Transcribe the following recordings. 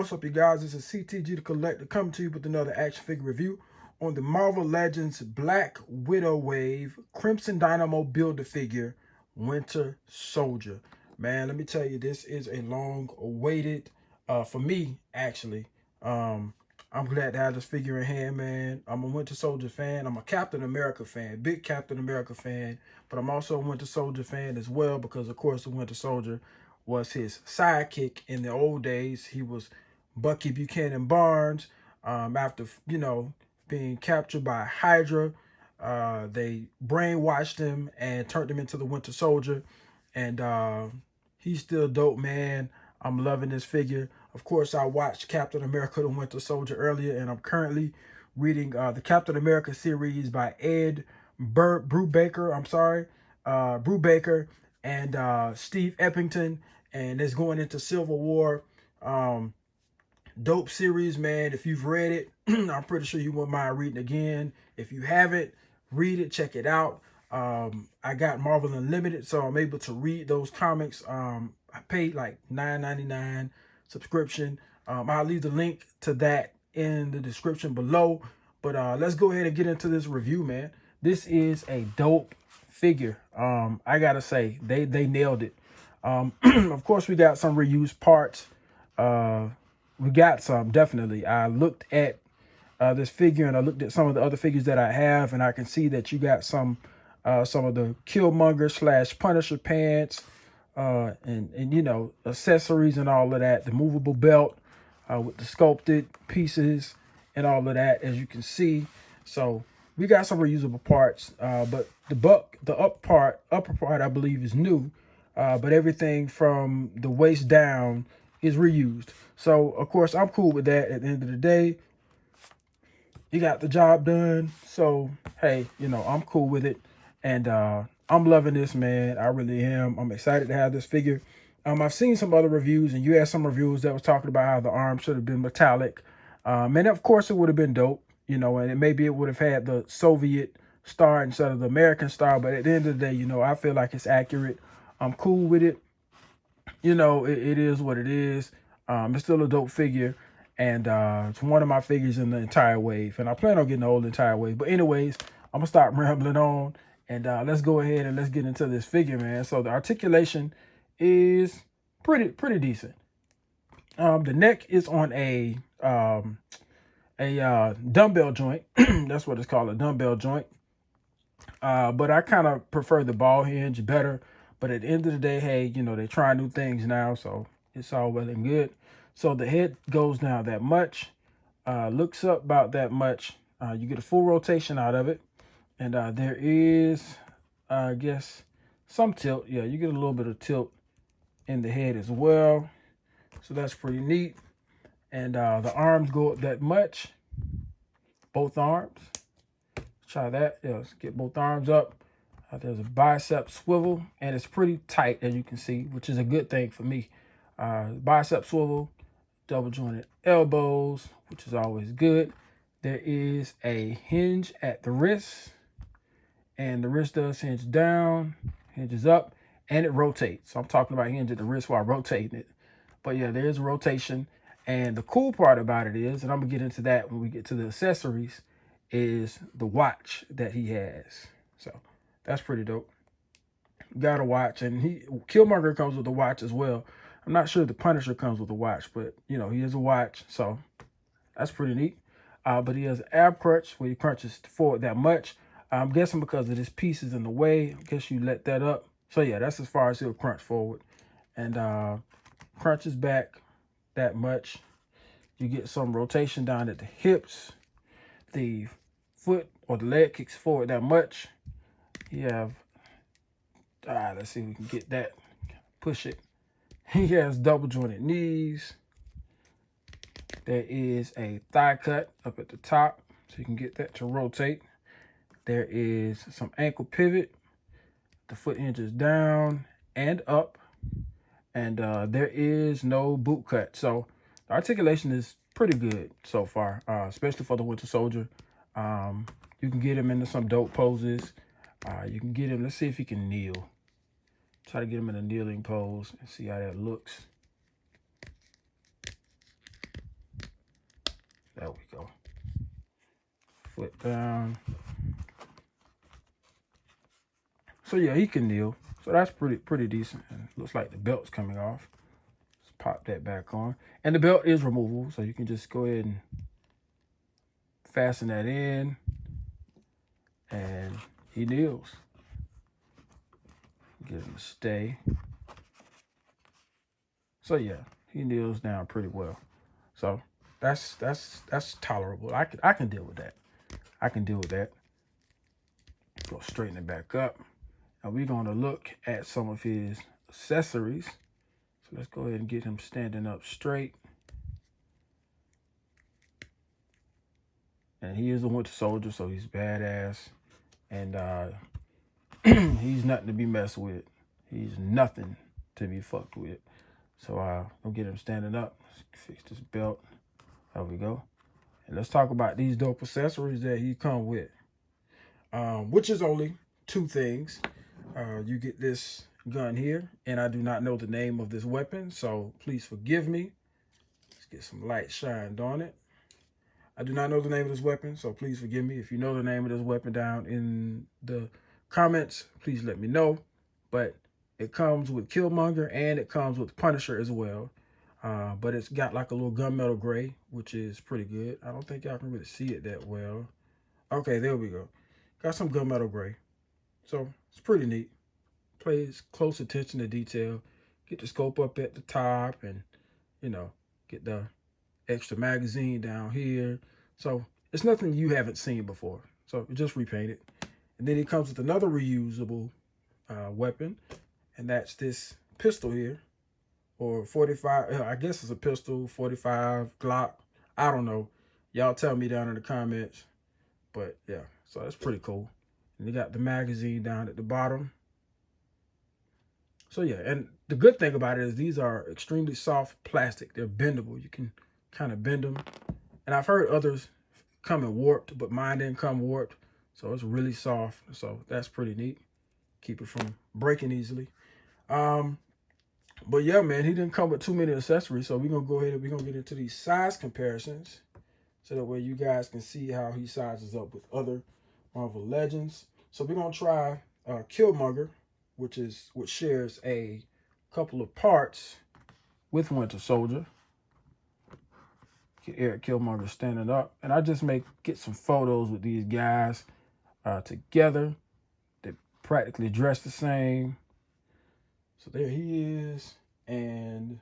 What's up, you guys? This is CTG the Collector coming to you with another action figure review on the Marvel Legends Black Widow Wave Crimson Dynamo Build-A-Figure Winter Soldier. Man, let me tell you, this is a long-awaited, for me, actually. I'm glad to have this figure in hand, man. I'm a Winter Soldier fan. I'm a Captain America fan, big Captain America fan. But I'm also a Winter Soldier fan as well because, of course, the Winter Soldier was his sidekick in the old days. He was Bucky Buchanan Barnes. After, being captured by Hydra, they brainwashed him and turned him into the Winter Soldier. And he's still dope, man. I'm loving this figure. Of course, I watched Captain America the Winter Soldier earlier, and I'm currently reading the Captain America series by Ed Brubaker. Brubaker and Steve Epington, and it's going into Civil War. Dope series, man. If you've read it, I'm pretty sure you won't mind reading again. If you haven't, read it, check it out. I got Marvel Unlimited, so I'm able to read those comics. I paid like $9.99 subscription. I'll leave the link to that in the description below. But let's go ahead and get into this review, man. This is a dope figure. I gotta say, they nailed it. Of course, we got some reused parts. We got some, definitely. I looked at this figure and I looked at some of the other figures that I have, and I can see that you got some of the Killmonger / Punisher pants, and accessories and all of that. The movable belt with the sculpted pieces and all of that, as you can see. So we got some reusable parts, but the upper part, I believe, is new. But everything from the waist down is reused. So, of course, I'm cool with that. At the end of the day, you got the job done. So, hey, I'm cool with it. And I'm loving this, man. I really am. I'm excited to have this figure. I've seen some other reviews, and you had some reviews that was talking about how the arm should have been metallic. And, of course, it would have been dope, and maybe it would have had the Soviet star instead of the American star. But at the end of the day, I feel like it's accurate. I'm cool with it. It is what it is. It's still a dope figure, and it's one of my figures in the entire wave, and I plan on getting the whole entire wave. But anyways, I'm gonna stop rambling on, and let's go ahead and let's get into this figure, man. So the articulation is pretty decent. The neck is on a dumbbell joint. That's what it's called, a dumbbell joint. But I kind of prefer the ball hinge better. But at the end of the day, hey, they try new things now, so it's all well and good. So the head goes down that much, looks up about that much. You get a full rotation out of it. And there is, I guess, some tilt. Yeah, you get a little bit of tilt in the head as well. So that's pretty neat. And the arms go up that much. Both arms. Let's try that. Yeah, let's get both arms up. There's a bicep swivel, and it's pretty tight, as you can see, which is a good thing for me. Bicep swivel, double jointed elbows, which is always good. There is a hinge at the wrist, and the wrist does hinge down, hinges up, and it rotates. So I'm talking about hinge at the wrist while rotating it. But yeah, there is a rotation. And the cool part about it is, and I'm going to get into that when we get to the accessories, is the watch that he has. So that's pretty dope. Got a watch, and Killmonger comes with a watch as well. I'm not sure the Punisher comes with a watch, but he has a watch, so that's pretty neat. But he has an ab crunch where he crunches forward that much. I'm guessing because of this piece is in the way. I guess you let that up. So yeah, that's as far as he'll crunch forward, and crunches back that much. You get some rotation down at the hips. The foot or the leg kicks forward that much. You have, let's see if we can get that, push it. He has double jointed knees. There is a thigh cut up at the top, so you can get that to rotate. There is some ankle pivot. The foot hinges down and up. And there is no boot cut. So the articulation is pretty good so far, especially for the Winter Soldier. You can get him into some dope poses. You can get him, let's see if he can kneel. Try to get him in a kneeling pose and see how that looks. foot down. So yeah, he can kneel. So that's pretty decent. And looks like the belt's coming off. Let's pop that back on. And the belt is removable, so you can just go ahead and fasten that in. And he kneels. Get him to stay. So yeah, he kneels down pretty well. So that's tolerable. I can deal with that. I can deal with that. Go straighten it back up. And we're gonna look at some of his accessories. So let's go ahead and get him standing up straight. And he is a Winter Soldier, so he's badass. And he's nothing to be messed with. He's nothing to be fucked with. So we'll get him standing up. Let's fix this belt. There we go. And let's talk about these dope accessories that he come with. Which is only 2 things. You get this gun here, and I do not know the name of this weapon, so please forgive me. Let's get some light shined on it. I do not know the name of this weapon, so please forgive me. If you know the name of this weapon down in the comments, please let me know. But it comes with Killmonger and it comes with Punisher as well. But it's got like a little gunmetal gray, which is pretty good. I don't think y'all can really see it that well. Okay, there we go. Got some gunmetal gray. So it's pretty neat. Plays close attention to detail. Get the scope up at the top and, you know, get the extra magazine down here. So it's nothing you haven't seen before. So it just repainted. And then it comes with another reusable weapon. And that's this pistol here. Or 45, I guess it's a pistol, 45 Glock. I don't know. Y'all tell me down in the comments. But yeah, so that's pretty cool. And you got the magazine down at the bottom. So yeah, and the good thing about it is these are extremely soft plastic. They're bendable. You can kind of bend them. And I've heard others come in warped, but mine didn't come warped. So it's really soft. So that's pretty neat. Keep it from breaking easily. But yeah, man, he didn't come with too many accessories. So we're going to go ahead and we're going to get into these size comparisons. So that way you guys can see how he sizes up with other Marvel Legends. So we're going to try Killmonger, which shares a couple of parts with Winter Soldier. Get Eric Killmonger standing up. And I just get some photos with these guys together. They practically dress the same. So there he is. And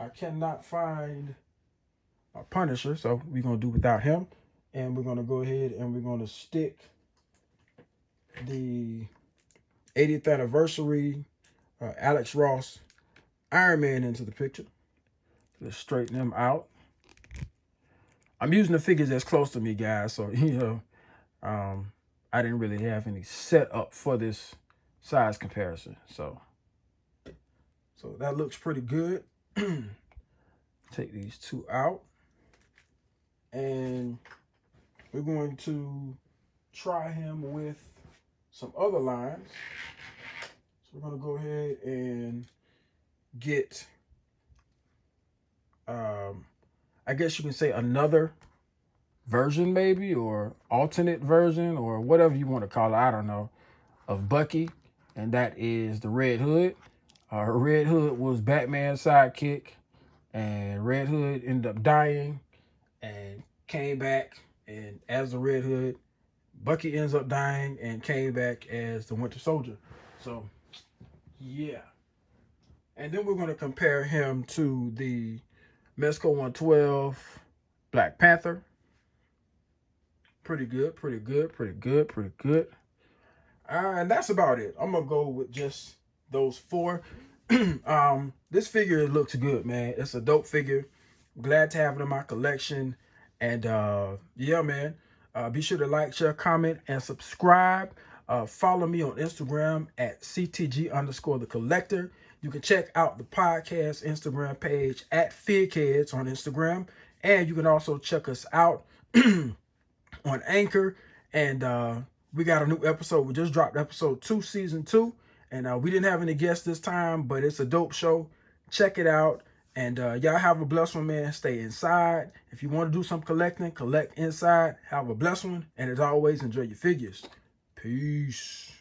I cannot find a Punisher, so we're going to do without him. And we're going to go ahead and we're going to stick the 80th anniversary Alex Ross Iron Man into the picture. Let's straighten him out. I'm using the figures that's close to me, guys. So, you know, I didn't really have any set up for this size comparison. So that looks pretty good. Take these 2 out. And we're going to try him with some other lines. So we're going to go ahead and get, I guess you can say another version maybe, or alternate version, or whatever you want to call it, I don't know, of Bucky. And that is the Red Hood. Red Hood was Batman's sidekick. And Red Hood ended up dying and came back. And as the Red Hood, Bucky ends up dying and came back as the Winter Soldier. So, yeah. And then we're going to compare him to the Mezco 112 Black Panther. Pretty good, pretty good, pretty good, pretty good. And that's about it. I'm going to go with just those 4. This figure looks good, man. It's a dope figure. Glad to have it in my collection. And yeah, man. Be sure to like, share, comment, and subscribe. Follow me on Instagram at CTG_the collector. You can check out the podcast Instagram page at FigHeads on Instagram. And you can also check us out on Anchor. And we got a new episode. We just dropped episode 2, season 2. And we didn't have any guests this time, but it's a dope show. Check it out. And y'all have a blessed one, man. Stay inside. If you want to do some collecting, collect inside. Have a blessed one. And as always, enjoy your figures. Peace.